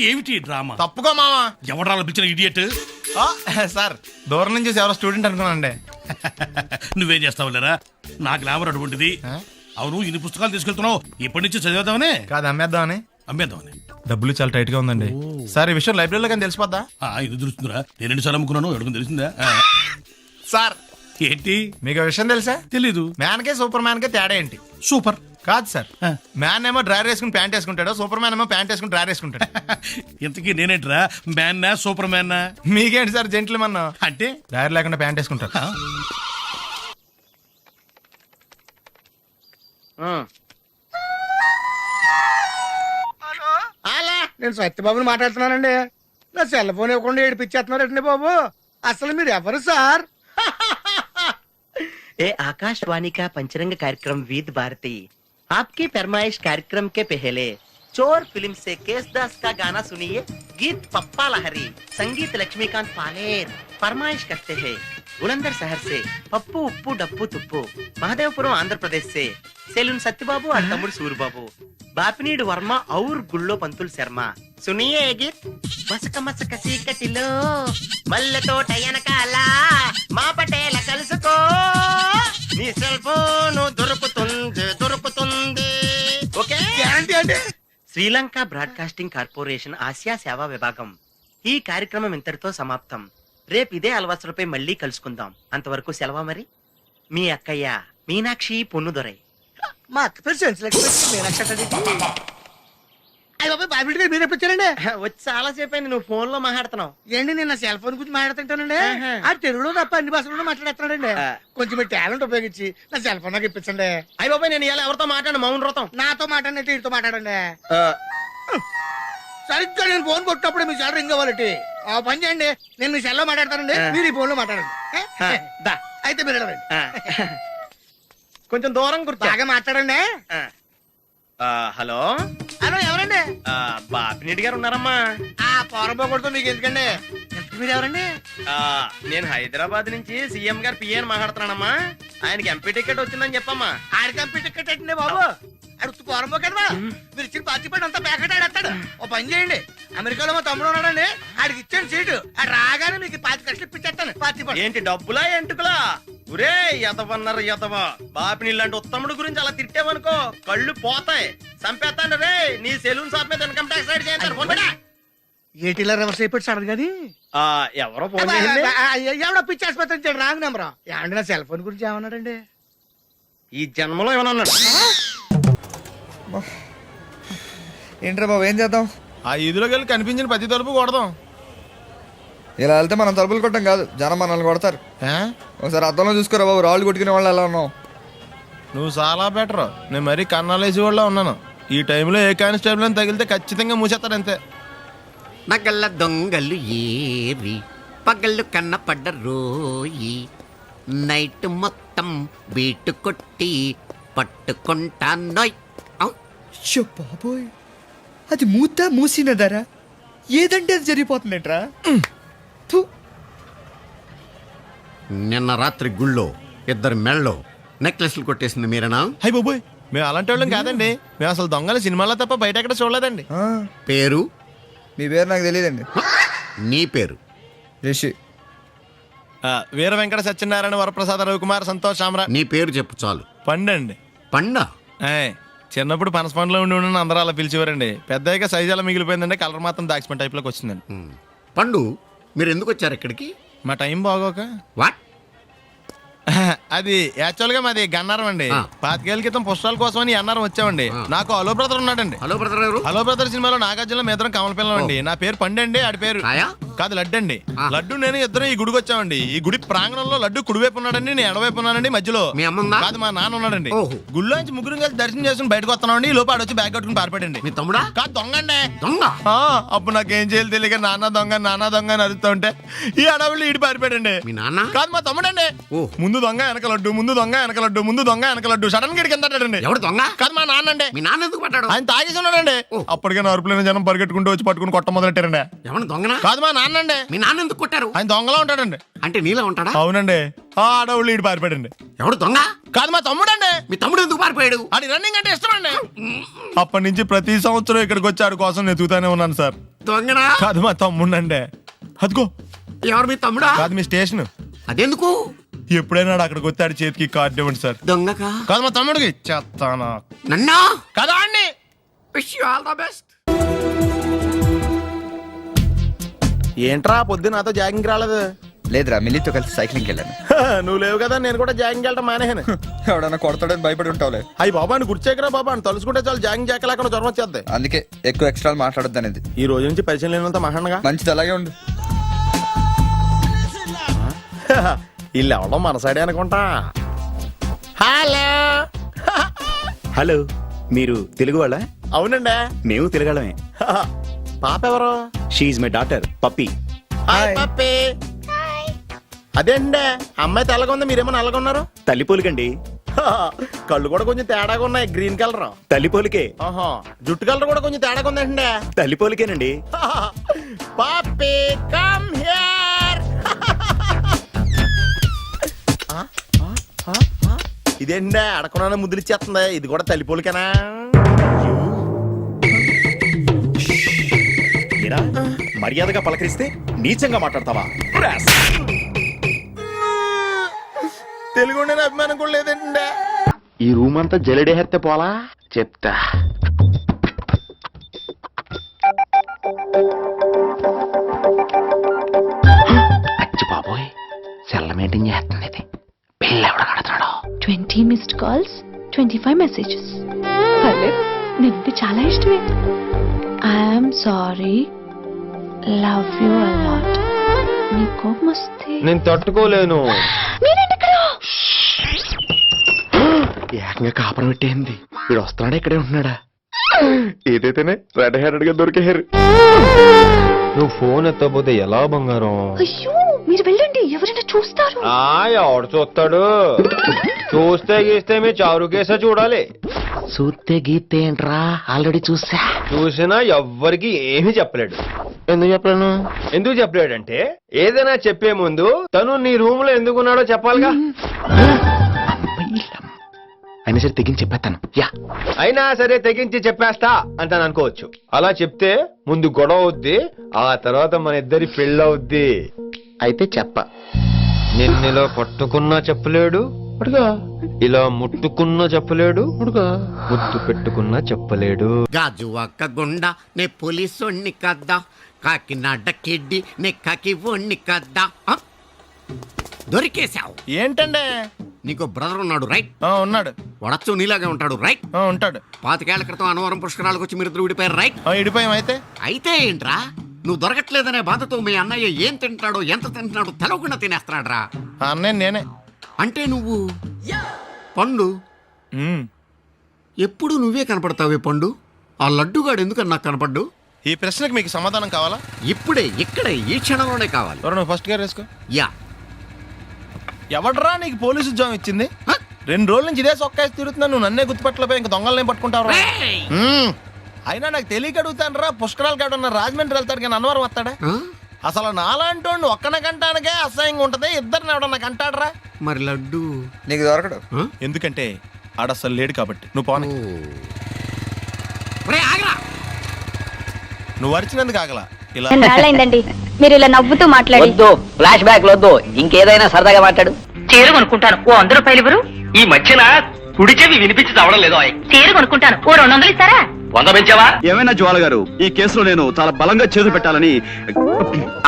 ఏమిటి డ్రామా? తప్పుకో మావా. ఎవడా పిలిచిన ఇడియట్? సార్ దూరం నుంచి ఎవరో స్టూడెంట్ అనుకున్నానండి. నువ్వేం చేస్తావు లేరా? నా గ్లామర్ అటువంటిది. అవును, ఇన్ని పుస్తకాలు తీసుకెళ్తున్నావు, ఇప్పటి నుంచి చదివేద్దామనే కాదు అమ్మేద్దామని. అమ్మేద్దామని. డబ్బులు చాలా టైట్ గా ఉందండి సార్. ఈ విషయం లైబ్రరీలో కానీ తెలిసిపోద్దా? ఇది తెలుస్తుందిరా, నేను 2 సార్లు అమ్ముకున్నాను, ఎవరికి తెలిసిందా? సార్ ఏంటి మీకు ఆ విషయం తెలుసా? తెలీదు. మ్యాన్ కే సూపర్ మ్యాన్ కే తేడా ఏంటి? సూపర్ కాదు సార్, మ్యాన్ ఏమో డ్రైవర్ వేసుకుని ప్యాంట్ వేసుకుంటాడు, సూపర్ మ్యాన్ ఏమో ప్యాంట్ వేసుకుని డ్రైవర్ వేసుకుంటాడు. ఇంతకీ నేనేంట్రా, మ్యాన్నా సూపర్ మ్యాన్నా? మీకేంటి సార్ జెంట్లమన్ అంటే డ్రైవర్ లేకుండా ప్యాంట్ వేసుకుంటారు. నేను సత్యబాబుని మాట్లాడుతున్నానండి. నా సెల్ ఫోన్ ఇవ్వకుండా ఏడిపించేస్తున్నారండి బాబు. అసలు మీరు ఎవరు సార్? ये आकाशवाणी का पंचरंग कार्यक्रम विद भारती आपकी फरमाइश कार्यक्रम के पहले चोर फिल्म से केसदास का गाना सुनिए. गीत पप्पा लहरी, संगीत लक्ष्मीकांत पालेर. फरमाइश करते हैं बुलंदर शहर से पप्पू उप्पू डप्पू तुप्पू, महादेवपुरम आंध्र प्रदेश से सेलून सत्यबाबू और तमुड़ सूरबाबू, बापिनीड वर्मा और गुल्लो पंतुल शर्मा. सुनिए ये गीत. మసక మసక సీకటిలో మల్లెతో టయనకాల మా పటేల కలుసుకో, నీ సెల్ ఫోన్ దొరుకుతుంది. ఓకే, గ్యారంటీ అండి. శ్రీలంక బ్రాడ్కాస్టింగ్ కార్పొరేషన్ ఆసియా సేవా విభాగం. ఈ కార్యక్రమం ఇంతటితో సమాప్తం. రేపు ఇదే అలవాసులపై మళ్ళీ కలుసుకుందాం. అంతవరకు సెలవా మరి. మీ అక్కయ్య మీనాక్షి పొన్నుదొరై. మా అక్క పేరు సెన్సిలక్ష్మి మీనాక్షి. అయ్యి బాబు బాబీ గారు మీరు ఎప్పుడు వచ్చారండి? వచ్చి చాలా సేపు అయింది, నువ్వు ఫోన్ లో మాట్లాడుతున్నావు. ఏంటి నేను నా సెల్ ఫోన్ గురించి మాట్లాడుతుంటానండి. ఆ తెలుగులో తప్ప అన్ని భాషల్లో మాట్లాడేస్తున్నాడండి. కొంచెం మీ టాలెంట్ ఉపయోగించి నా సెల్ ఫోన్ నాకు ఇప్పించండి. అయ్యి బాబాయ్, నేను ఇలా ఎవరితో మాట్లాడు, మౌన వ్రతం. నాతో మాట్లాడినట్టు వీటితో మాట్లాడండి. సరిగ్గా నేను ఫోన్ కొట్టినప్పుడు మీ సెల్ రింగ్ అవ్వాలటి. ఆ పని చేయండి, నేను మీ సెల్లో మాట్లాడతానండి, మీరు ఈ ఫోన్ లో మాట్లాడండి. అయితే మీరు వెళ్ళండి. కొంచెం దూరం గుర్తు బాగా మాట్లాడండి. హలో హలో, ఎవరండి? బాపినీడి గారు ఉన్నారమ్మా. ఆ పోరపోకూడదు మీకు ఎందుకండి. ఎంత మీరు ఎవరండి? నేను హైదరాబాద్ నుంచి సీఎం గారు పిఏని మాట్లాడుతున్నానమ్మా. ఆయనకి ఎంపీ టికెట్ వచ్చిందని చెప్పమ్మా. ఆడికి ఎంపీ టికెట్ ఏంటండి బాబు? అడుగుతూ పోరపో కదా, మీరు ఇచ్చిన పార్టీ పడి అంతా ప్యాకెట్ ఆడేస్తాడు. ఓ పని చేయండి, అమెరికాలో మా తమ్ముడు ఉన్నాడండి, ఆడికి ఇచ్చాను సీటు. ఆడు రాగానే మీకు 5 లక్షలు ఇప్పించేస్తాను పార్టీ పడి. ఏంటి డబ్బులా ఎంటుకులా? ఒరే ఎదవన్నారు ఎదవ, బాపిని లాంటి ఉత్తముడు గురించి అలా తిట్టావనుకో కళ్ళు పోతాయి, చంపేస్తాను రే. నీ సెలూన్ షాప్ మీద ఇన్కమ్ ట్యాక్స్ రైడ్ చేయండి. ఏటీలో రివర్స్ అయిపోయి సడన్ గాని ఎవరో ఫోన్ చేయండి. ఎవడో పిచ్చి ఆసుపత్రి ఇచ్చాడు, రాంగ్ నెంబర్. ఏమండి నా సెల్ ఫోన్ గురించి ఏమన్నాడండి? ఈ జన్మలో ఏమన్నా అన్నాడు? ఏంట్రా బాబు, ఏం చేద్దాం? ఆ ఈదులోకి వెళ్ళి కనిపించిన ప్రతి తలుపు కొడదాం. ఇలా వెళ్తే మనం తలుపులు కొట్టం కాదు, జనం మనల్ని కొడతారు. ఒకసారి అద్దంలో చూసుకోరా బాబు, రాళ్ళు కొట్టుకునే వాళ్ళు ఎలా ఉన్నావు. నువ్వు చాలా బెటర్, నేను మరీ కన్నాలేసి వాళ్ళ ఉన్నాను. ఈ టైంలో ఏ కానిస్టేబుల్ అని తగిలితే ఖచ్చితంగా మూసేస్తాడు అంతే. నగల్ల దొంగలు ఏరి పగళ్ళు కన్నపడ్డ రోయి, నైట్ మొత్తం బీటు కొట్టి పట్టుకుంటానోయ్. బాబోయ్, అది మూసినదరా, ఏదంటే అది జరిగిపోతుందేంట్రా. నిన్న రాత్రి గుళ్ళో 2 మెళ్ళలో నెక్లెస్లు కొట్టేసింది మీరేనా? హై బాబోయ్, మేము అలాంటి వాళ్ళం కాదండి. మేము అసలు దొంగలు సినిమాలో తప్ప బయట ఎక్కడ చూడలేదండి. పేరు? మీ పేరు నాకు తెలియదండి. నీ పేరు? రిషి. వీర వెంకట సత్యనారాయణ వరప్రసాద రవికుమార్ సంతోష్ సామ్రా. నీ పేరు చెప్పు చాలు. పండండి. పండా? చిన్నప్పుడు పనస పండులో ఉండి అందరూ అలా పిలిచేవారండి. పెద్దగా సైజు అలా మిగిలిపోయిందండి, కలర్ మాత్రం దాక్సిపెన్ టైప్ లోకి వచ్చిందండి. పండు, మీరు ఎందుకు వచ్చారు ఇక్కడికి? మా టైం బాగోక. వాట్? అది యాక్చువల్ గా మాది గన్నారం అండి. 25 ఏళ్ల క్రితం పుస్తకాల కోసం అని అన్నారం వచ్చామండి. నాకు హలో బ్రదర్ ఉన్నాడండి. హలో బ్రదర్ ఎవరు? హలో బ్రదర్ సినిమాలో నాగార్జున మేదరం కమల పిల్లం అండి. నా పేరు పండండి, ఆడి పేరు కాదు లడ్డు అండి. లడ్డు నేను ఇద్దరం ఈ గుడికి వచ్చామండి. ఈ గుడి ప్రాంగణంలో లడ్డు కుడివైపు ఉన్నాడండి, నేను ఎడవైపు ఉన్నానండి. మధ్యలో మీ అమ్మ కాదు మా నాన్న ఉన్నాడండి. గుళ్ళో నుంచి ముగ్గురు కలిసి దర్శనం చేసుకుని బయటకు వస్తున్నామండి. ఈ లోపు ఆడొచ్చి బ్యాగ్ కట్టుకుని పారిపోయాడండి. మీ తమ్ముడా? కాదు దొంగ అండి. దొంగ? అప్పుడు నాకేం చేయాలి తెలియక నాన్న దొంగ అని అరుస్తూ ఉంటే ఈ అడవులు ఈడి పారిపోయాడండి. మీ నాన్న? కాదు మా తమ్ముడండి. ముందు దొంగ వెనక లడ్డు, ముందు దొంగ వెనక లడ్డు, ముందు దొంగ వెనక లడ్డు. సడన్ గా కిందండి. ఎవడు దొంగ? కాదు మా నాన్న అండి. మీ నాన్న ఎందుకు పట్టాడు? ఆయన తాగేసి ఉన్నాడండి. అప్పటికే నరుపులైన జనం పరిగెట్టుకుంటూ వచ్చి పట్టుకుని కొట్ట మొదలెట్టారండి. ఎవరు దొంగనా? కాదు మా నాన్న అండి. మీ నాన్న ఎందుకు కొట్టారు? ఆయన దొంగలా ఉంటాడండి. అంటే నీలా ఉంటాడా? అవునండి. ఆ అడవులు ఈడు పారిపోయాడండి. ఎవడు దొంగ? కాదు మా తమ్ముడండి. మీ తమ్ముడు ఎందుకు పారిపోయాడు? అది రన్నింగ్ అంటే ఇష్టం అండి. అప్పటి నుంచి ప్రతి సంవత్సరం ఇక్కడికి వచ్చి ఆడి కోసం వెతుకుతానే ఉన్నాను సార్. దొంగనా? కాదు మా తమ్ముండండి. అదిగో ఎవరు మీ తమ్ముడా? కాదు మీ స్టేషన్. అదెందుకు? ఎప్పుడైనా ఆడికి వచ్చాడు చేతికి కార్డు ఇవ్వండి సార్. దొంగకా? కాదు మా తమ్ముడికి చెత్తానా. నన్నా? కదా అండి. Wish you all the best. ఏంట్రా పొద్దున్న నాతో జాగింగ్ రాలేదు? లేదురా, మిల్లీతో కలిసి సైక్లింగ్కి వెళ్ళాను. నువ్వు లేవు కదా, నేను కూడా జాగింగ్ వెళ్ళడం మానేహాను. ఎవడన్నా కొడతాడని భయపడి ఉంటావులే. అయ్యి బాబా అని గుర్చేకరా బాబా అని తలుసుకుంటే చాలు జాగింగ్ చేయలేకుండా జ్వరం వచ్చేద్ది. అందుకే ఎక్కువ ఎక్స్ట్రా మాట్లాడొద్దు అనేది. ఈ రోజు నుంచి పరిచయం లేనంత మహానగా మంచిది, అలాగే ఉండు. వీళ్ళు ఎవడో మన సైడే అనుకుంటా. హలో. హలో, మీరు తెలుగు వాళ్ళ? అవునండి, మేము తెలుగాళ్ళమే. పాప ఎవరు? She's my daughter Pappi. Hi Pappi. అదేండి అమ్మాయి తెల్లగా ఉంది, మీరేమో నల్లగా ఉన్నారు. తల్లిపోలికండి. కళ్ళు కూడా కొంచెం తేడాగా ఉన్నాయి, గ్రీన్ కలర్. తల్లిపోలికే. ఆహా, జుట్టు కలర్ కూడా కొంచెం తేడాగా ఉందండి. తల్లిపోలికేనండి. పప్పి కమ్ హియర్. ఇదేండి అడగకుండా ముద్దులు ఇచ్చేస్తుంది, ఇది కూడా తల్లిపోలికేనా? మీరా మర్యాదగా పలకరిస్తే నీచంగా మాట్లాడతావా? తెలుగు ఉండే అభిమానం కూడా లేదండి. ఈ రూమ్ అంతా జలడేహెత్తే పోలా చెప్తా. అచ్చి బాబోయ్, సెల్ల మెయింటైన్ చేస్తుంది ఇది. పిల్ల ఎవడ కడుతున్నాడు? 20 మిస్డ్ కాల్స్, 25 మెసేజెస్. పర్లేదు, నీకు చాలా ఇష్టమే. I'm sorry, love you a lot. నీ కోపం వస్తే నేను తట్టుకోలేను. మీరేంటి ఇక్కడ? ఏకంగా కాపురం పెట్టేంది. వీడు వస్తున్నాడా ఇక్కడే ఉంటున్నాడా? ఏదైతేనే రెడ్ హెడెడ్ గా దొరికారు. నువ్వు ఫోన్ ఎత్తపోతే ఎలా బంగారం? అయ్యో, మీరు వెళ్ళండి, ఎవరైనా చూస్తారు. ఎవడు చూస్తాడు? చూస్తే గీస్తే మీ చారు కేసా చూడాలి. చూస్తే గీతే ఏంట్రా, ఆల్రెడీ చూసా. చూసినా ఎవ్వరికి ఏమీ చెప్పలేడు. ఎందుకు చెప్పలేను? ఎందుకు చెప్పలేడంటే ఏదైనా చెప్పే ముందు తను నీ రూమ్ లో ఎందుకున్నాడో చెప్పాలిగా. అయినా సరే తెగించి చెప్పేస్తాను. యా, అయినా సరే తెగించి చెప్పేస్తా అంటాను అనుకోవచ్చు. అలా చెప్తే ముందు గొడవ అవుద్ది, ఆ తర్వాత మన ఇద్దరి పెళ్ళవుద్ది. అయితే చెప్ప. నిన్నెలా పట్టుకున్నా చెప్పలేడు, ఇలా ముట్టుకున్నా చెప్పలేడు, ముద్దు పెట్టుకున్నా చెప్పలేడు. గాజు ఒక్క గుండా నే పోలీసోణ్ణి కద్దా, కాకినాడ కిడ్డి నే కాకి ఓణ్ణి కద్దా. దొరికేశావు. ఏంటండి? నీకు బ్రదర్ ఉన్నాడు రైట్? ఉన్నాడు. వడచ్చు నీలాగే ఉంటాడు రైట్? ఉంటాడు. 25 ఏళ్ల క్రితం అన్నవరం పుష్కరాలకు వచ్చి మీరిద్దరు విడిపోయారు రైట్? ఇడిపోయాం. అయితే అయితే ఏంట్రా, నువ్వు దొరకట్లేదనే బాధతో మీ అన్నయ్య ఏం తింటాడో ఎంత తింటున్నాడో తెలవకుండా తినేస్తాడ్రా. అన్నయ్య నేనే. అంటే నువ్వు పండు. ఎప్పుడు నువ్వే కనపడతావే పండు. ఆ లడ్డుగాడు ఎందుకని నాకు కనపడ్డు? ఈ ప్రశ్నకు మీకు సమాధానం కావాలా? ఇప్పుడే ఇక్కడే ఈ క్షణంలోనే కావాలి. నువ్వు ఫస్ట్ గేర్ వేసుకో. యా. ఎవడరా నీకు పోలీసు ఉద్యోగం ఇచ్చింది? 2 రోజుల నుంచి ఇదే సొక్కాసి తిరుగుతున్నా, నువ్వు నన్నే గుర్తుపట్టలేపోయి ఇంకా దొంగలనే పట్టుకుంటావు. అయినా నాకు తెలియక అడుగుతాను రా, పుష్కరాలు కాడున్న రాజమండ్రి వెళ్తాడు కానీ అన్నవరం వస్తాడా? అసలు నాలాంటి వాడిని ఒక్కన కంటానికే అసహ్యంగా ఉంటది, ఇద్దరిని ఎవడన్నా కంటాడరా? మరి లడ్డు నీకు దొరకడు. ఎందుకంటే ఆడ అసలు లేడు కాబట్టి. నువ్వు పోనీ. నువ్వు అరిచినందుకు ఆగలా. ఇలా రాలేందండి, మీరు ఇలా నవ్వుతూ మాట్లాడి. వద్దు, ఫ్లాష్ బ్యాక్ వద్దు, ఇంకేదైనా సరదాగా మాట్లాడు. చీర కొనుక్కుంటాను, ఓ 100 రూపాయలు ఇవ్వరు? ఈ మధ్యన కుడి చెవి వినిపించి చావడం లేదు. చీర కొనుక్కుంటాను, ఓ 200 ఇస్తారా? 100 పెంచావా? ఏమైనా జ్వాల గారు, ఈ కేసులో నేను చాలా బలంగా చేతులు పెట్టాలని.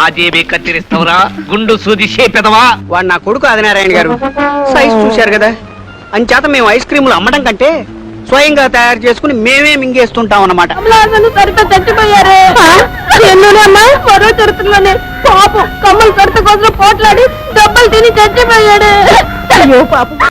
ఆ జేబీ కత్తిరిస్తావురా, గుండు సూది చేపెదవా? వాడు నా కొడుకు ఆదినారాయణ గారు. సైజ్ చూశారు కదా, అంచేత మేము ఐస్ క్రీములు అమ్మడం కంటే స్వయంగా తయారు చేసుకుని మేమే మింగేస్తుంటాం అన్నమాట. చచ్చిపోయారు. మరో చరిత్రలోనే పాపం కమ్మలు కడత కోసం పోట్లాడి దెబ్బలు తిని చచ్చిపోయాడు. అయ్యో పాపం.